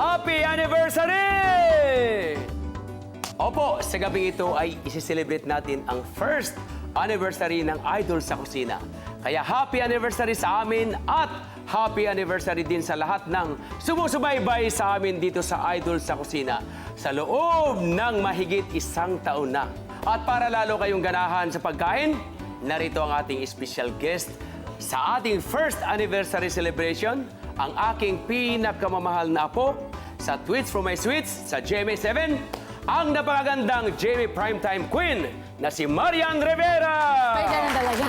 Happy Anniversary! Opo, sa gabing ito ay isi-celebrate natin ang first anniversary ng Idol sa Kusina. Kaya happy anniversary sa amin at happy anniversary din sa lahat ng sumusubaybay sa amin dito sa Idol sa Kusina sa loob ng mahigit 1 taon na. At para lalo kayong ganahan sa pagkain, narito ang ating special guest sa ating first anniversary celebration, ang aking pinakamamahal na apo sa Tweets from My Sweets sa GMA7, ang napakagandang Jamie Primetime Queen na si Marian Rivera! Ay, ganun talaga.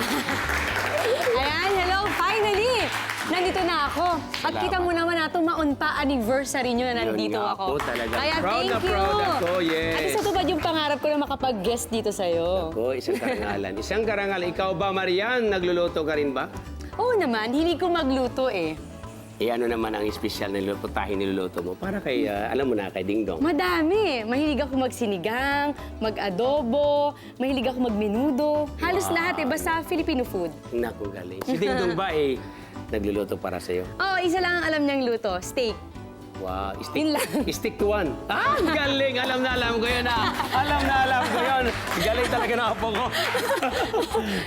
Ayan, hello, finally! Nandito na ako. At kita mo naman na tumaon pa anniversary nyo na nandito Yun nga ako. po, talaga. Kaya Proud thank na you! proud ako, yes. At isa tupad yung pangarap ko na makapag-guest dito sa'yo. Ako, isang karangalan. Isang karangalan. Ikaw ba, Marian? Nagluluto ka rin ba? Oo naman, hilig ko magluto eh. Eh, ano naman ang espesyal na putahe niluluto mo? Para kay, alam mo na, kay Ding Dong. Madami. Mahilig ako magsinigang, mag-adobo, mahilig ako magmenudo. Halos lahat eh, basta Filipino food. Naku, galing. Si Ding Dong ba, nagluluto para sa'yo? Oo, isa lang ang alam niyang luto, steak. Wow, Yun lang. stick to one. Ah, galing! Alam ko yun alam ko yun. Galing talaga ng apo ko.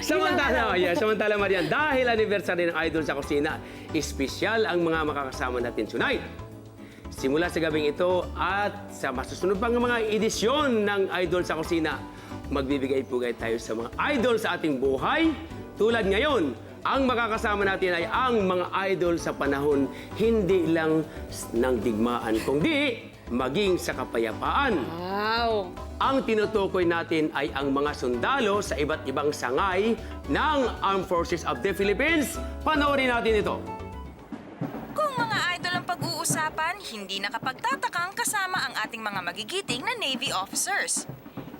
Samantala, Marian, dahil anniversary ng Idol sa Kusina, espesyal ang mga makakasama natin tonight. Simula sa gabing ito at sa masusunod pang mga edisyon ng Idol sa Kusina, magbibigay-pugay tayo sa mga idol sa ating buhay. Tulad ngayon, ang makakasama natin ay ang mga idol sa panahon hindi lang ng digmaan, kundi maging sa kapayapaan. Wow! Ang tinutukoy natin ay ang mga sundalo sa iba't ibang sangay ng Armed Forces of the Philippines. Panoorin natin ito. Kung mga idol ang pag-uusapan, hindi nakapagtatakang kasama ang ating mga magigiting na Navy officers.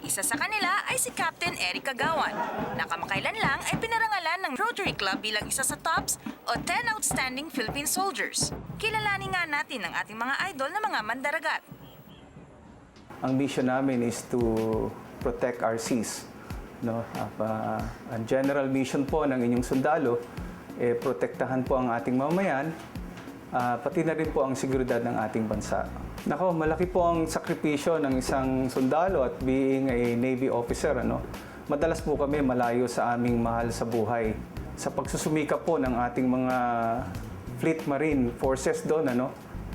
Isa sa kanila ay si Captain Eric Kagawan, na kamakailan lang ay pinarangalan ng Rotary Club bilang isa sa tops o 10 outstanding Philippine soldiers. Kilalanin nga natin ang ating mga idol na mga mandaragat. Ang mission namin is to protect our seas. No? Ang general mission po ng inyong sundalo, protektahan po ang ating mamamayan, pati na rin po ang seguridad ng ating bansa. Nako, malaki po ang sakripisyo ng isang sundalo at being a Navy officer. Madalas po kami malayo sa aming mahal sa buhay. Sa pagsusumikap po ng ating mga Fleet Marine Forces doon,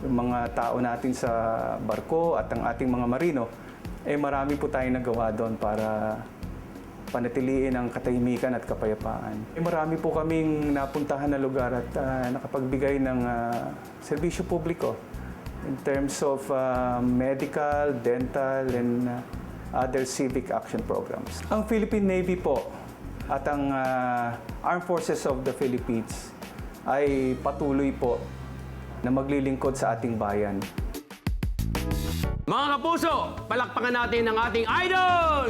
yung mga tao natin sa barko at ang ating mga marino, marami po tayong nagawa doon para panatiliin ang katahimikan at kapayapaan. Marami po kaming napuntahan na lugar at nakapagbigay ng serbisyo publiko in terms of medical, dental, and other civic action programs. Ang Philippine Navy po at ang Armed Forces of the Philippines ay patuloy po na maglilingkod sa ating bayan. Mga kapuso, palakpakan natin ang ating idol!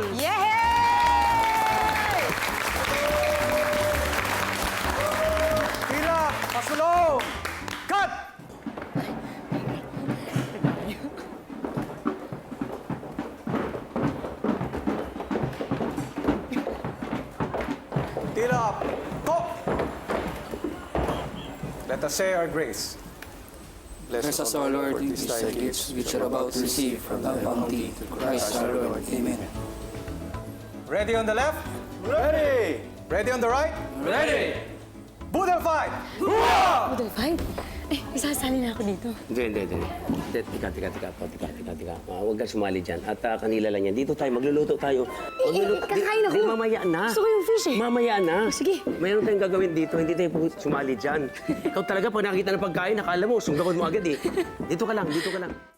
Pila! Pasulong! Cut! Tila! Go! Let us say our grace. Bless us, our Lord, these thy gifts which are about to receive from thy bounty, through Christ our Lord. Amen. Ready on the left? Ready! Ready on the right? Ready! Budol fight! Budol fight? Isasali na ako dito. Hindi. Tika. Huwag ka sumali dyan. At kanila lang yan. Dito tayo, magluluto tayo. Kakain ako. Di, mamaya na. Gusto ko yung fish eh. Mamaya na. Sige. Mayroon tayong gagawin dito. Hindi tayo sumali dyan. Ikaw talaga, pag nakita ng pagkain, nakala mo, sunggakon mo agad eh. Dito ka lang.